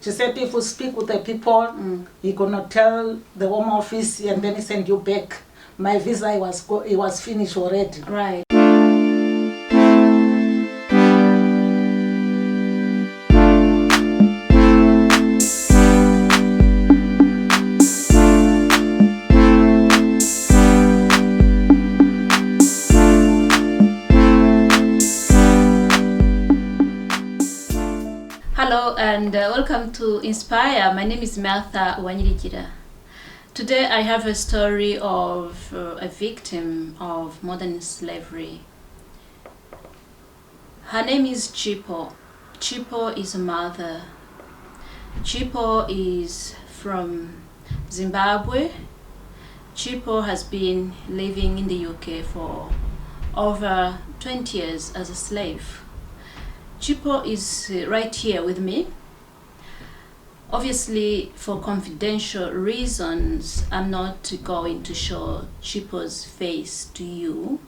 She said if you speak with the people, you're gonna tell the Home Office and then he send you back. My visa it was finished already. Right. Hello and welcome to Inspire. My name is Martha Wanyirikira. Today I have a story of a victim of modern slavery. Her name is Chipo. Chipo is a mother. Chipo is from Zimbabwe. Chipo has been living in the UK for over 20 years as a slave. Chipo is right here with me. Obviously, for confidential reasons, I'm not going to show Chipo's face to you,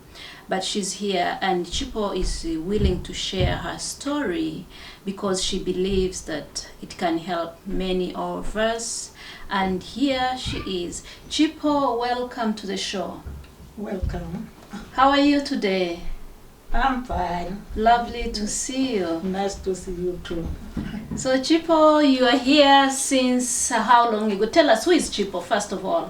but she's here and Chipo is willing to share her story because she believes that it can help many of us. And here she is. Chipo, welcome to the show. Welcome. How are you today? I'm fine. Lovely to see you. Nice to see you too. So Chipo, you are here since how long ago? Tell us, who is Chipo first of all?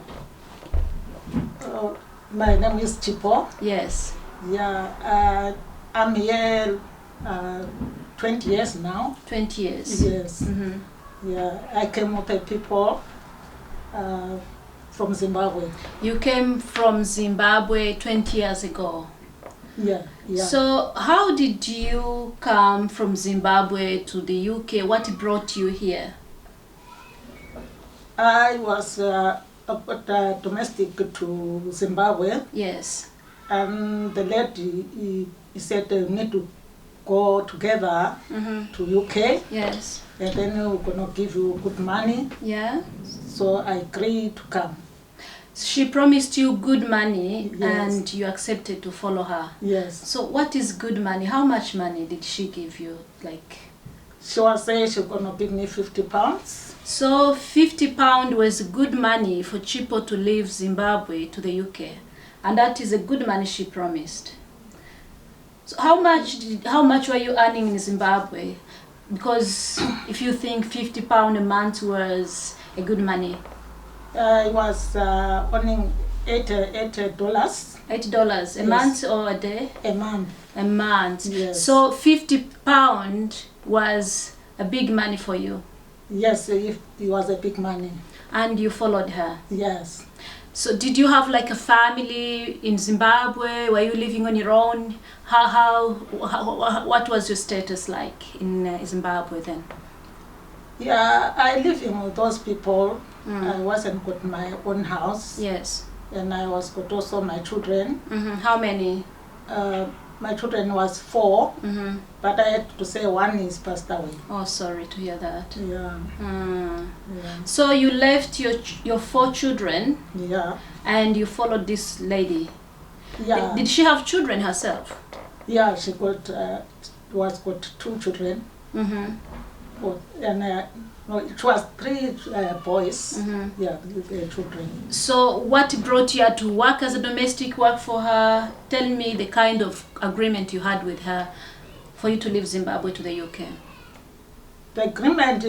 My name is Chipo. Yes. Yeah, I'm here 20 years now. 20 years. Yes. Yeah, I came with the people from Zimbabwe. You came from Zimbabwe 20 years ago. Yeah. So how did you come from Zimbabwe to the UK? What brought you here? I was domestic to Zimbabwe. Yes. And the lady he said they need to go together to UK. Yes. And then we're gonna give you good money. Yeah. So I agreed to come. She promised you good money. Yes. And you accepted to follow her. Yes. So what is good money? How much money did she give you? Like, she was saying she's gonna give me £50. So £50 was good money for Chipo to leave Zimbabwe to the UK, and that is a good money she promised. So how much were you earning in Zimbabwe? Because if you think £50 a month was a good money. I was earning $8. $8 a month or a day? A month. A month. Yes. So £50 was a big money for you. Yes, it was a big money. And you followed her. Yes. So did you have like a family in Zimbabwe? Were you living on your own? What was your status like in Zimbabwe then? Yeah, I live with those people. I wasn't got my own house. Yes. And I was got also my children. How many? My children was 4, but I had to say one is passed away. Oh, sorry to hear that. Yeah. Yeah. So you left your 4 children. Yeah. And you followed this lady. Yeah. Did she have children herself? Yeah, she got 2 children. And it was 3 boys. Yeah, children. So what brought you to work as a domestic work for her? Tell me the kind of agreement you had with her for you to leave Zimbabwe to the UK. The agreement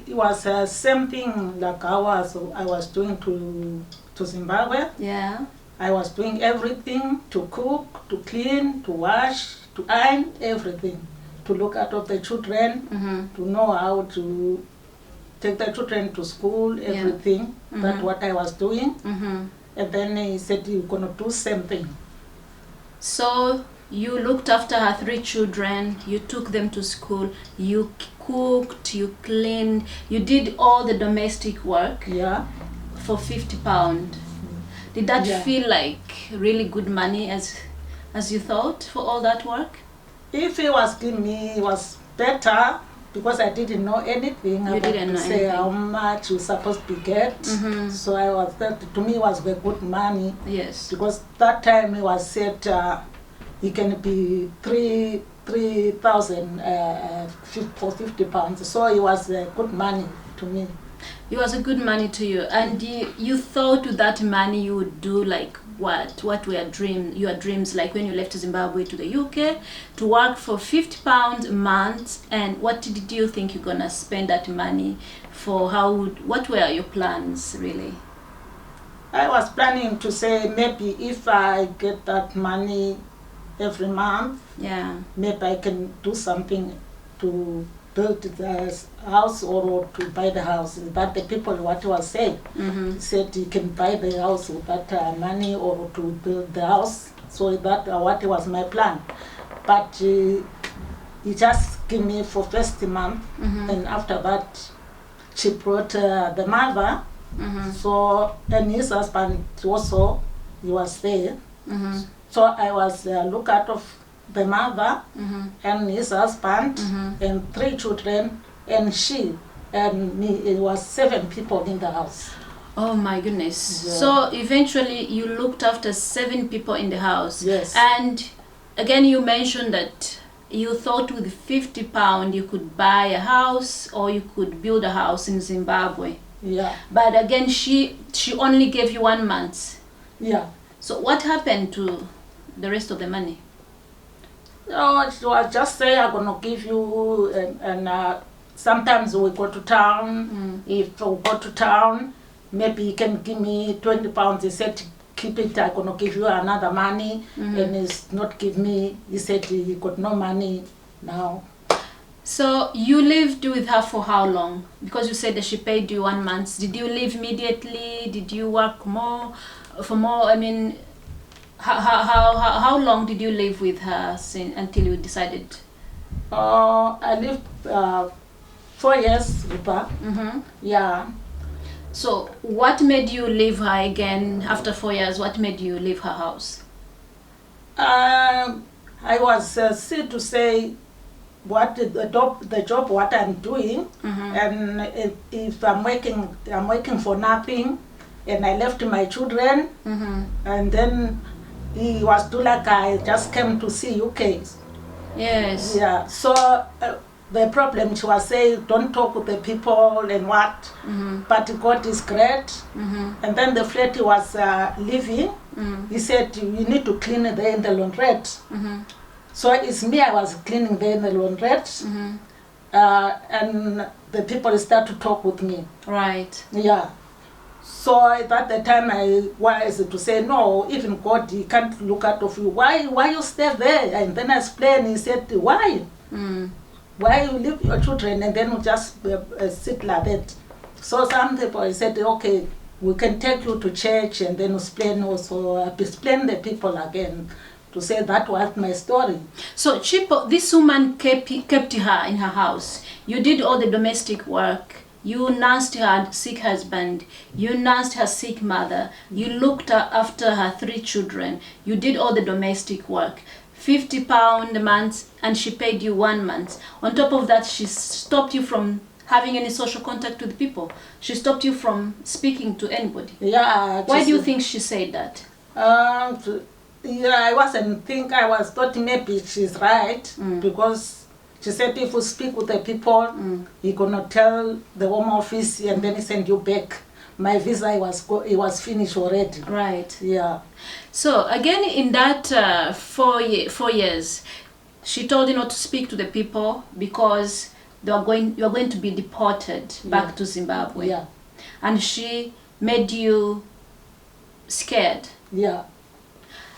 was same thing like I was doing to Zimbabwe. Yeah. I was doing everything, to cook, to clean, to wash, to iron, everything. To look after the children, to know how to take the children to school, everything. That's what I was doing. And then he said, you're going to do same thing. So you looked after her 3 children, you took them to school, you cooked, you cleaned, you did all the domestic work. Yeah. For £50. Did that feel like really good money as you thought for all that work? If he was giving me, it was better because I didn't know anything. You didn't know say anything. How much you supposed to get. So I was to me it was very good money. Yes. Because that time it was said it can be 3 3,000 for 50 pounds. So it was good money to me. It was a good money to you, and you thought with that money you would do like what? What were your dreams like when you left Zimbabwe to the UK to work for £50 a month? And what did you think you're gonna spend that money for? What were your plans really? I was planning to say maybe if I get that money every month, Yeah. maybe I can do something to build the house or to buy the house. But the people, what was said, said you can buy the house with that money or to build the house. So that what was my plan. But he just gave me for first month, and after that, she brought the mother. So, and his husband also, he was there. So I was look out of the mother and his husband and 3 children and she and me. It was 7 people in the house. Oh my goodness. Yeah. So eventually you looked after 7 people in the house. Yes. And again you mentioned that you thought with £50 you could buy a house or you could build a house in Zimbabwe. Yeah. But again she only gave you 1 month. Yeah. So what happened to the rest of the money? No, she was just say I'm gonna give you and sometimes we go to town. If we go to town, maybe you can give me 20 pounds. He said keep it, I'm gonna give you another money, and he's not give me. He said he got no money now. So you lived with her for how long? Because you said that she paid you 1 month. Did you live immediately? Did you work for more? I mean, how long did you live with her until you decided? I lived 4 years with her. Yeah. So what made you leave her again after 4 years? What made you leave her house? I was said to say what the job what I'm doing, and if I'm working for nothing, and I left my children, and then he was do like I just came to see UK. Yes. Yeah. So the problem, she was saying, don't talk with the people and what, but God is great. And then the flat he was living, he said, you need to clean there in the laundrette. So it's me, I was cleaning there in the laundrette, and the people start to talk with me. Right. Yeah. So at the time I was to say, no, even God, he can't look out of you. Why you stay there? And then I explained, he said, why? Why you leave your children and then you just sit like that? So some people said, okay, we can take you to church and then explain also, explain the people again to say that was my story. So Chipo, this woman kept her in her house. You did all the domestic work. You nursed her sick husband. You nursed her sick mother. You looked after her 3 children. You did all the domestic work. £50 a month, and she paid you 1 month. On top of that, she stopped you from having any social contact with people. She stopped you from speaking to anybody. Yeah. Why do you think she said that? Yeah, I was thought maybe she's right, because she said if you speak with the people, you're gonna tell the Home Office and then he send you back. My visa it was finished already. Right. Yeah. So again, in that 4 years, she told you not to speak to the people because you are going to be deported back to Zimbabwe. Yeah. And she made you scared. Yeah.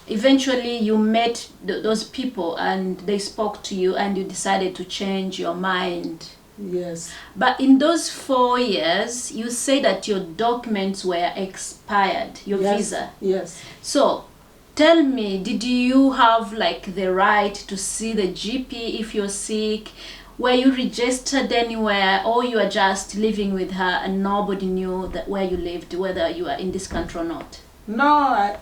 Eventually you met those people and they spoke to you and you decided to change your mind. Yes. But in those 4 years, you say that your documents were expired, your visa. Yes. So tell me, did you have like the right to see the GP if you're sick? Were you registered anywhere, or you are just living with her and nobody knew that where you lived, whether you are in this country or not? No,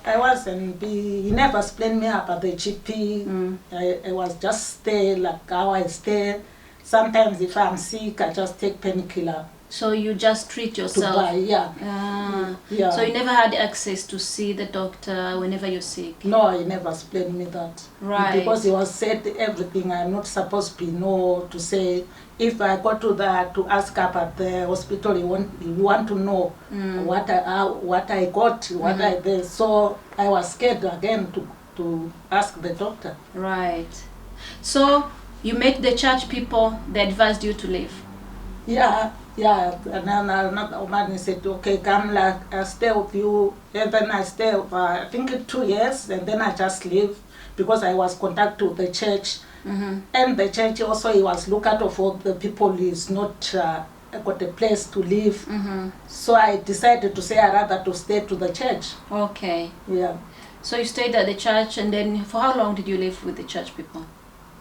I wasn't. He never explained me about the GP. I was just stay like how I stay. Sometimes if I'm sick, I just take painkiller. So you just treat to yourself? buy, yeah. Yeah. So you never had access to see the doctor whenever you're sick? No, he never explained me that. Right. Because he was said everything. I'm not supposed to be no to say. If I go to ask up at the hospital, you want to know what I got, what I did. So I was scared again to ask the doctor. Right. So you met the church people, they advised you to leave? Yeah. And then another woman said, okay, come, like, I'll stay with you. And then I stay, I think 2 years, and then I just leave because I was contacted with the church. And the church also, he was look out for the people is not got a place to live. So I decided to say I'd rather to stay to the church. Okay. Yeah. So you stayed at the church, and then for how long did you live with the church people?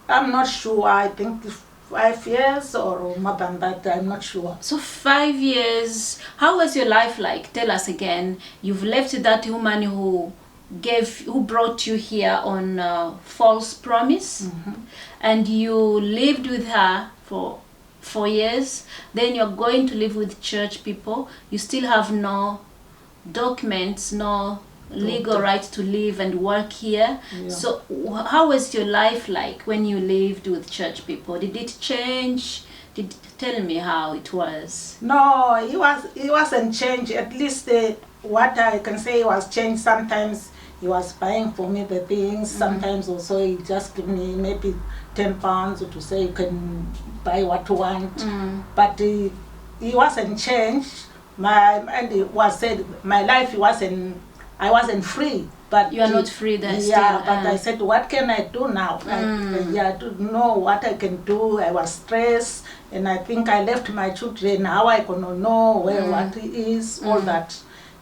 I'm not sure. I think 5 years or more than that. I'm not sure. So 5 years. How was your life like? Tell us again. You've left that woman who brought you here on false promise, and you lived with her for 4 years. Then you're going to live with church people. You still have no documents, no legal right to live and work here. Yeah. So how was your life like when you lived with church people? Did it change? Tell me how it was. No, it wasn't changed. At least what I can say was changed. Sometimes he was buying for me the things. Sometimes also he just give me maybe £10 to say you can buy what you want. But he wasn't changed. And it was said my life I wasn't free. But you are not free then. Yeah, still. but I said, what can I do now? I don't know what I can do. I was stressed, and I think I left my children. How I gonna know where what is, all that.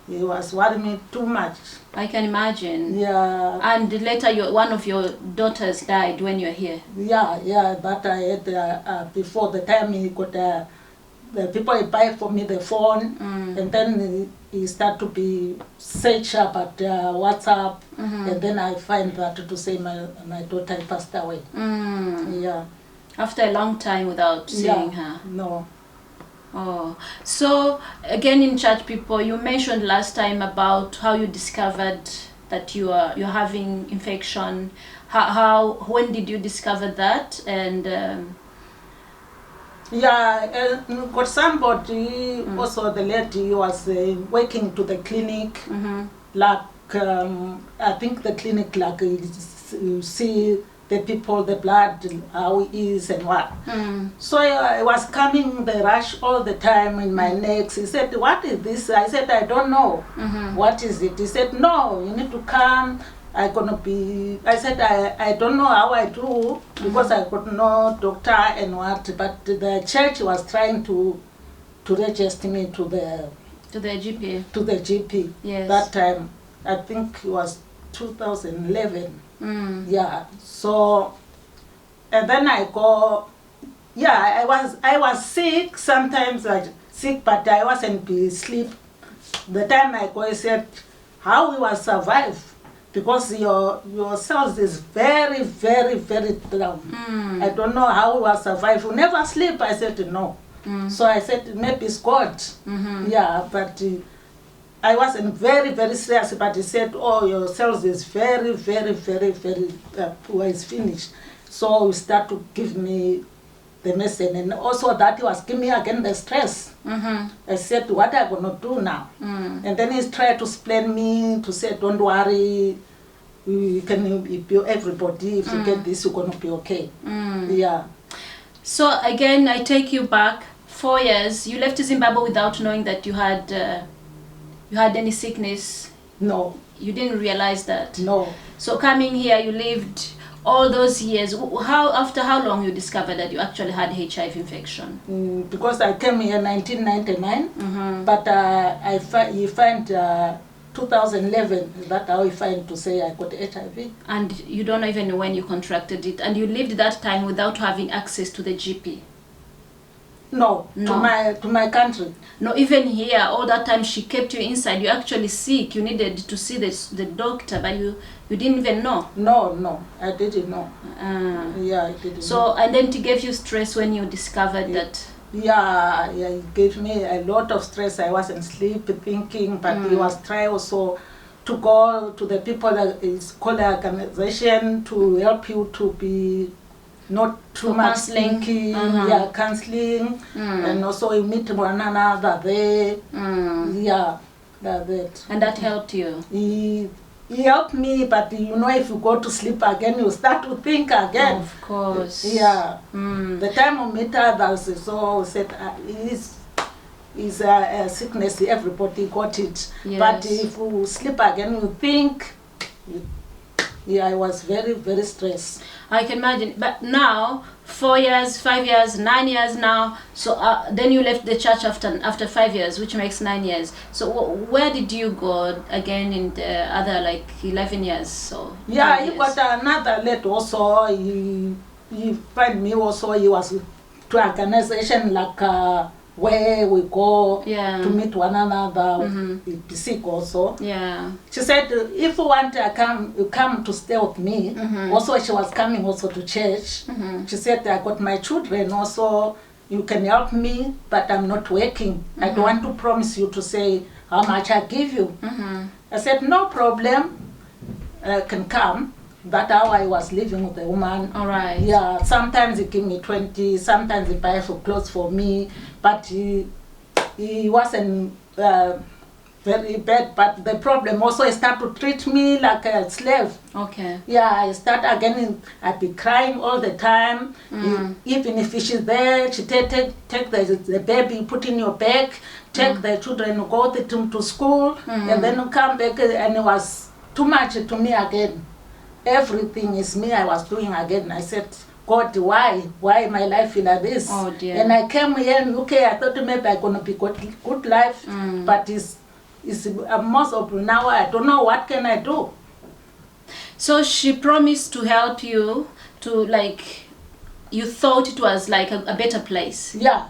It was worrying me too much. I can imagine. Yeah. And later, one of your daughters died when you were here. Yeah. But I had before the time he got the people buy for me the phone, and then he start to be search up at WhatsApp, and then I find that to say my daughter passed away. Yeah. After a long time without seeing her. No. Oh, so again in church people, you mentioned last time about how you discovered that you're having infection. When did you discover that? And got somebody, also the lady was working to the clinic, like I think the clinic, like you see the people, the blood, how it is and what. So I was coming the rush all the time in my neck. He said, what is this? I said, I don't know. What is it? He said, no, you need to come. I said, I don't know how I do because I got no doctor and what, but the church was trying to register me to the GP. To the GP. Yes. That time, I think it was 2011. Yeah. So, and then I go. Yeah, I was sick. Sometimes sick, but I wasn't be sleep. The time I go, I said, how we will survive. Because your cells is very, very, very down. I don't know how we will survive. You never sleep. I said no. So I said maybe it's God. Yeah, but I wasn't very, very serious. But he said, oh, your cells is very, very, very, very poor. It's finished. So he started to give me the medicine, and also that he was giving me again the stress. I said, what am I going to do now? And then he tried to explain me, to say, don't worry, you can help everybody. If you get this, you're going to be okay. Yeah. So again, I take you back 4 years. You left Zimbabwe without knowing that you had any sickness. No. You didn't realize that. No. So coming here, you lived all those years. After how long you discovered that you actually had HIV infection? Because I came here in 1999, but you find 2011. That's how you find to say I got HIV. And you don't know even when you contracted it, and you lived that time without having access to the GP. No, to my country. No, even here, all that time she kept you inside. You're actually sick. You needed to see the doctor, but you didn't even know. No, I didn't know. Yeah, I didn't know. And then it gave you stress when you discovered that. Yeah, it gave me a lot of stress. I wasn't sleep thinking, but he was trying also to go to the people that is called organization to help you to be not too For much counseling. thinking, Mhm. counseling, and also you meet one another there. Yeah, that's it. And that helped you. He helped me, but if you go to sleep again, you start to think again. Of course. Yeah. The time we meet others is all said is a sickness, everybody got it. Yes. But if you sleep again, you think. I was very, very stressed. I can imagine. But now, 4 years, 5 years, 9 years now. So then you left the church after 5 years, which makes 9 years. So where did you go again in the other 11 years? So yeah, he got another letter also. He find me also. He was to organization where we go to meet one another. Be sick also. Yeah. She said, if you want to come to stay with me. Also, she was coming also to church. She said, I got my children also. You can help me, but I'm not working. I don't want to promise you to say how much I give you. I said, no problem. I can come. That's how I was living with the woman. All right. Yeah, sometimes he give me 20, sometimes he buy for clothes for me, but he wasn't very bad. But the problem also, he start to treat me like a slave. Okay. Yeah, I start again, I'd be crying all the time. Even if she's there, she take the baby, put in your bag, take the children, go with them to school, and then come back, and it was too much to me again. Everything is me I was doing again. I said, God, why my life is like this? Oh dear. And I came here in UK, I thought maybe I'm going to be good life, but it's most of now I don't know what can I do. So she promised to help you to you thought it was like a better place. Yeah.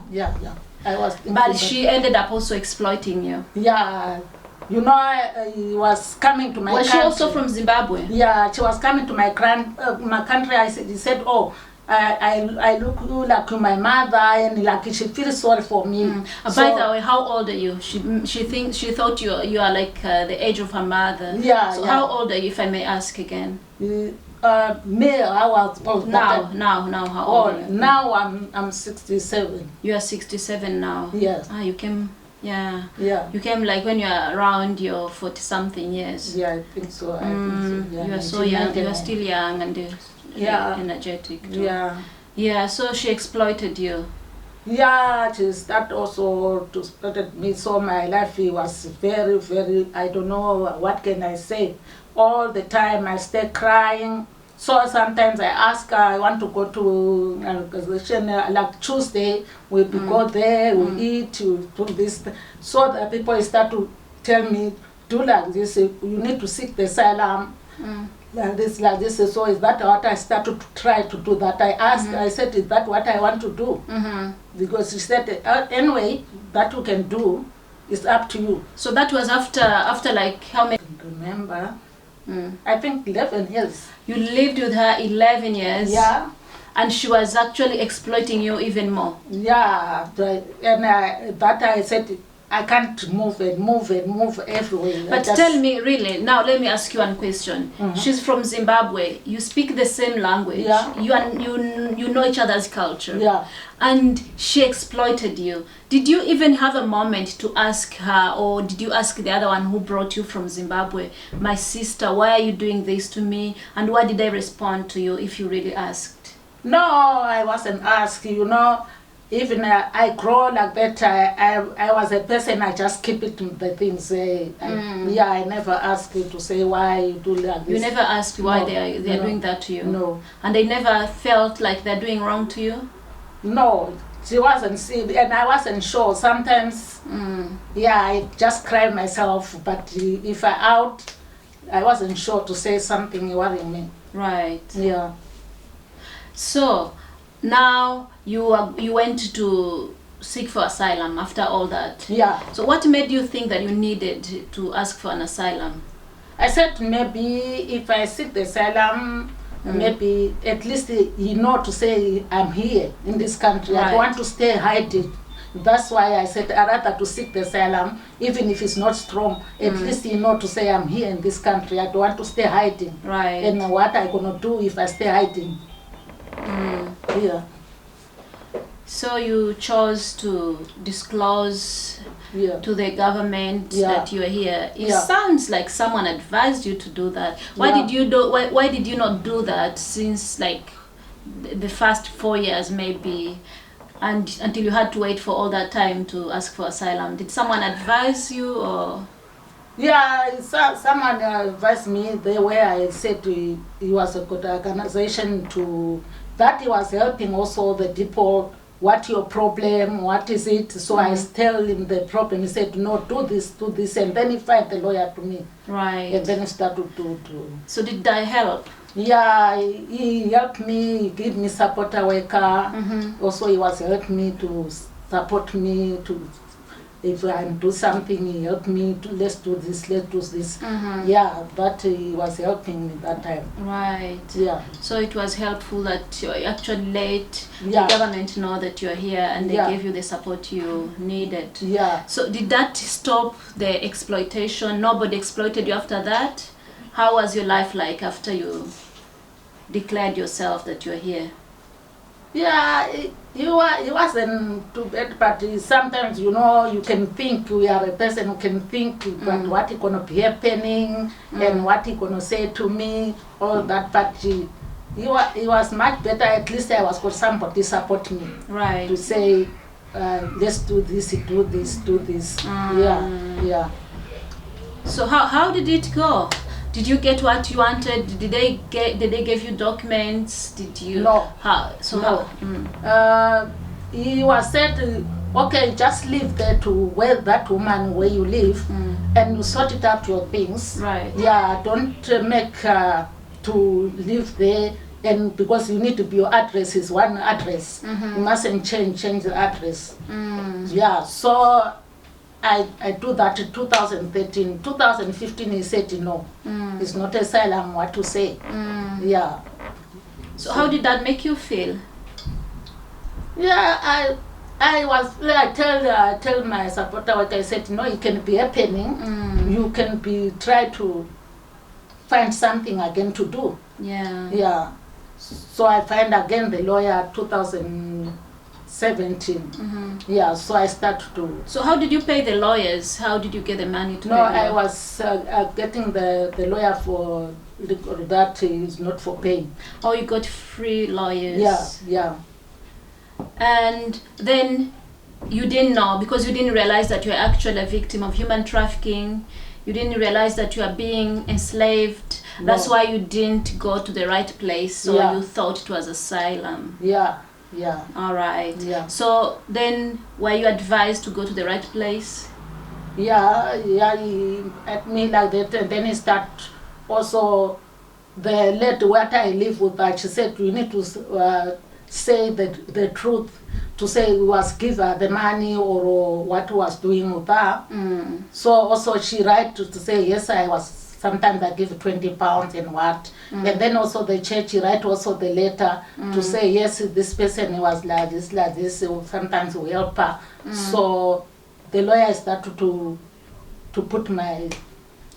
I was thinking. But she ended up also exploiting you. Yeah. He was coming to my country. Was she also from Zimbabwe? Yeah, she was coming to my country. He said, oh, I look like my mother, and she feels sorry for me. By the way, how old are you? She thought you are like the age of her mother. Yeah. So how old are you, if I may ask again? Me, I was old. Now, how old are you? Now I'm 67. You are 67 now. Yes. You came. Yeah. Yeah. You came when you are around your 40-something years. Yeah, I think so. Yeah, you are so young. You are still young and energetic too. Yeah. Yeah. So she exploited you. Yeah, she started also to exploit me. So my life was very, very. I don't know what can I say. All the time I stay crying. So sometimes I ask her, I want to go to an organization, like Tuesday, we go there, we eat, we do this. So the people start to tell me, do like this, you need to seek the asylum, like this. So is that what I started to try to do that? I asked, I said, is that what I want to do? Because she said, anyway, that you can do, it's up to you. So that was after how many? I don't remember. I think 11 years. You lived with her 11 years. Yeah. And she was actually exploiting you even more. Yeah. And that I said, I can't move everywhere. But tell me, really, now let me ask you one question. She's from Zimbabwe. You speak the same language. Yeah. You know each other's culture. Yeah. And she exploited you. Did you even have a moment to ask her, or did you ask the other one who brought you from Zimbabwe, my sister, why are you doing this to me? And why did they respond to you if you really asked? No, I wasn't asked, Even I grow like that, I was a person, I just keep it to the things. I never asked you to say why you do like this. You never asked why they are doing that to you? No. And they never felt like they're doing wrong to you? No, she wasn't seeing, and I wasn't sure. Sometimes, I just cry myself, but if I wasn't sure to say something worrying me. Right. Yeah. So, now you went to seek for asylum after all that. Yeah. So what made you think that you needed to ask for an asylum? I said maybe if I seek the asylum, maybe at least to say I'm here in this country. Right. I don't want to stay hiding. That's why I said I rather to seek the asylum, even if it's not strong. At least to say I'm here in this country. I don't want to stay hiding. Right. And what I gonna do if I stay hiding? Yeah. So you chose to disclose to the government that you are here. It sounds like someone advised you to do that. Why did you do? Why did you not do that since like the first 4 years maybe, and until you had to wait for all that time to ask for asylum? Did someone advise you or? Yeah, someone advised me the way I said it was a good organization that he was helping also the people. What your problem? What is it? So I tell him the problem. He said, no, do this, and then he find the lawyer to me. Right. And then he started to. So did that help? Yeah, he helped me. He gave me support worker. Also, he was helping me to support me to. If I do something, he helped me to let's do this. Yeah, that he was helping me that time. Right. Yeah. So it was helpful that you actually let the Yeah. government know that you're here and they Yeah. gave you the support you needed. Yeah. So did that stop the exploitation? Nobody exploited you after that? How was your life like after you declared yourself that you're here? Yeah, it wasn't too bad, but sometimes, you can think we are a person who can think but what is going to be happening and what he going to say to me, all that, but it was much better. At least I was got somebody support me. Right. To say, let's do this, do this. Yeah. So how did it go? Did you get what you wanted? Did they give you documents? Did you? No. He was said, okay, just live there to where that woman where you live, and you sort it out your things. Right. Yeah, don't make to live there, and because you need to be, your address is one address. You mustn't change the address. Yeah, so I do that in 2013. 2015 he said no, it's not asylum, what to say. Yeah. So how did that make you feel? Yeah, I tell my supporter what I said, no, it can be happening. You can try to find something again to do. Yeah. Yeah. So I find again the lawyer 2017. Yeah, so I start to. So how did you pay the lawyers? How did you get the money to pay? No, I was getting the lawyer for that is not for paying. Oh, you got free lawyers. Yeah. And then you didn't know, because you didn't realize that you're actually a victim of human trafficking. You didn't realize that you are being enslaved. No. That's why you didn't go to the right place. So you thought it was asylum. Yeah. All right. Yeah. So then, were you advised to go to the right place? Yeah. He at me like that, and then he start also the lady what I live with her. She said we need to say the truth, to say we was give her the money or what was doing with her. So also she write to say yes, I was. Sometimes I give 20 pounds and what. And then also the church write also the letter to say, yes, this person was like this, so sometimes we help her. So the lawyer started to put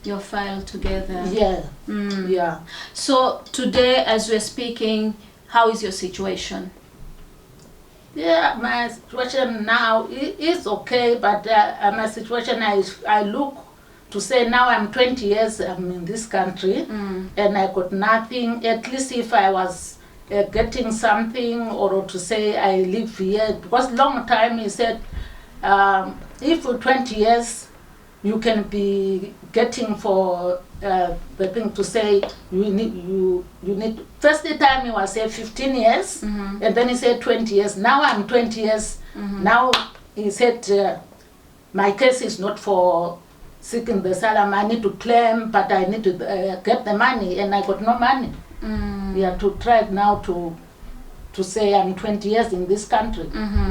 your file together. Yeah. So today, as we're speaking, how is your situation? Yeah, my situation now is okay, but my situation, I look to say now I'm 20 years I'm in this country and I got nothing. At least if I was getting something, or to say I live here, because long time he said if for 20 years you can be getting for the thing to say you need first time he was say 15 years and then he said 20 years. Now I'm 20 years. Now he said my case is not for seeking the asylum. I need to claim, but I need to get the money, and I got no money. Yeah, to try now to say I'm 20 years in this country.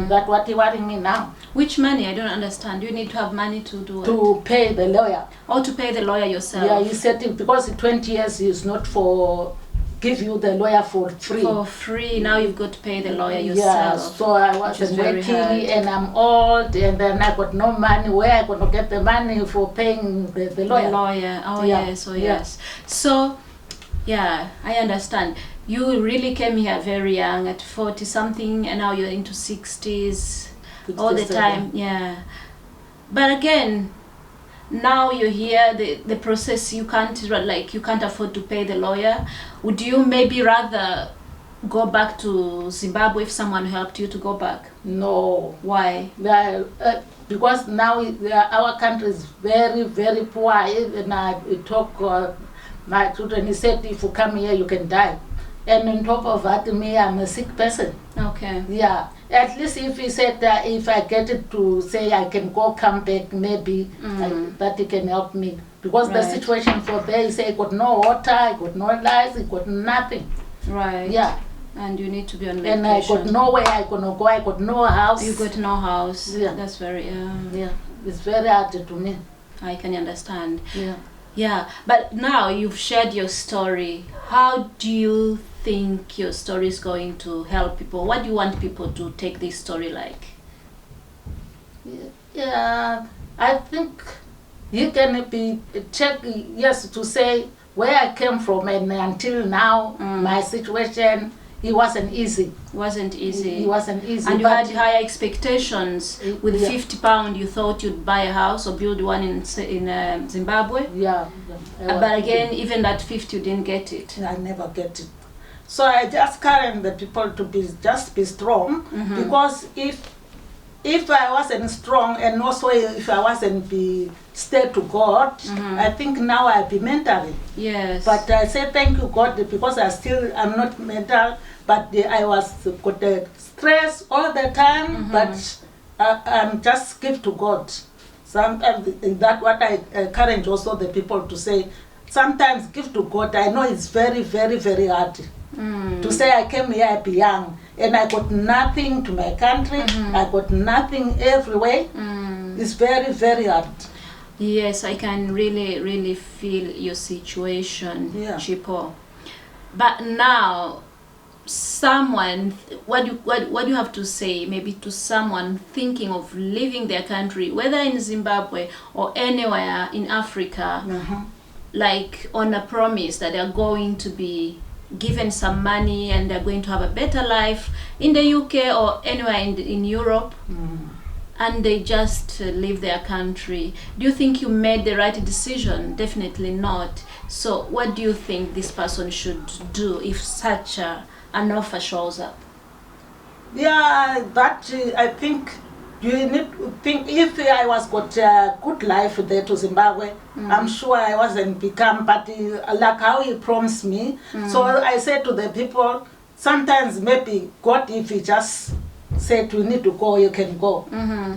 That's what he wanting me now. Which money? I don't understand. You need to have money to do it? To pay the lawyer. Or to pay the lawyer yourself? Yeah, he said because 20 years is not for give you the lawyer for free. For free. Now you've got to pay the lawyer Yeah, yourself. so I wasn't working and I'm old and then I got no money. Where I going to get the money for paying the lawyer? The lawyer. Oh, Yeah. yes. Oh, Yeah. yes. So, yeah, I understand. You really came here very young, at 40 something, and now you're into 60s all the 57. time. Yeah. But again, now you're here, the process, you can't afford to pay the lawyer. Would you maybe rather go back to Zimbabwe if someone helped you to go back? No. Why? Because now our country is very, very poor. Even I talk my children, he said, if you come here, you can die. And on top of that, me, I'm a sick person. Okay. Yeah. At least if he said that if I get it to say I can come back, maybe that he can help me. Because the situation for there, he say, I got no water, I got no lights, I got nothing. Right. Yeah. And you need to be on medication. And I got nowhere I gonna go, I got no house. You got no house. Yeah. That's very, yeah. It's very hard to me. I can understand. Yeah. Yeah. But now you've shared your story. How do you think your story is going to help people? What do you want people to take this story like? Yeah, I think you can be check, yes, to say where I came from and until now, my situation, it wasn't easy. Wasn't easy. It wasn't easy. And you had higher expectations. With yeah. £50, you thought you'd buy a house or build one in Zimbabwe. Yeah. But again, even that 50, you didn't get it. I never get it. So I just encourage the people to be strong, because if I wasn't strong and also if I wasn't stay to God, I think now I'd be mentally. Yes. But I say thank you God, because I'm not mental, but I was got the stress all the time, but I'm just give to God. Sometimes that's what I encourage also the people to say, sometimes give to God. I know it's very, very, very hard. To say I came here, I be young, and I got nothing to my country, I got nothing everywhere. It's very, very hard. Yes, I can really, really feel your situation, Chipo. But now, someone, what do you have to say maybe to someone thinking of leaving their country, whether in Zimbabwe or anywhere in Africa, like on a promise that they're going to be given some money and they're going to have a better life in the UK or anywhere in Europe, and they just leave their country? Do you think you made the right decision? Definitely not. So what do you think this person should do if such an offer shows up? Yeah, that I think you need to think, if I was got a good life there to Zimbabwe, I'm sure I wasn't become, but like how he promised me. So I said to the people, sometimes maybe God, if he just said you need to go, you can go.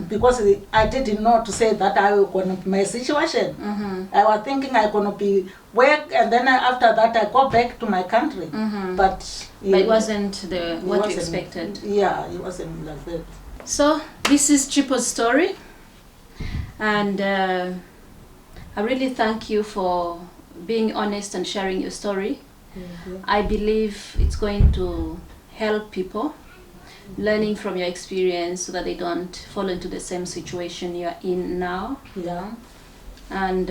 Because I didn't know to say that I was going to be my situation. I was thinking I going to be work, and then after that I go back to my country. But it wasn't what you expected. Yeah, it wasn't like that. So this is Chipo's story, and I really thank you for being honest and sharing your story. I believe it's going to help people learning from your experience so that they don't fall into the same situation you're in now. Yeah. And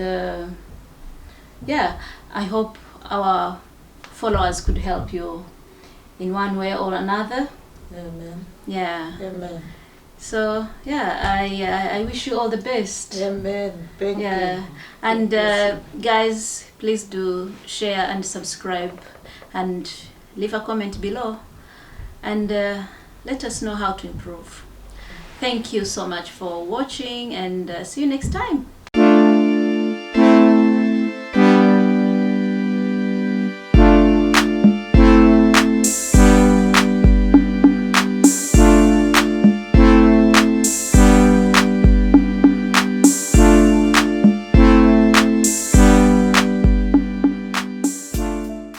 I hope our followers could help you in one way or another. Amen. Yeah. Amen. So I wish you all the best. Amen. Thank you. And guys, please do share and subscribe and leave a comment below, and let us know how to improve. Thank you so much for watching, and see you next time.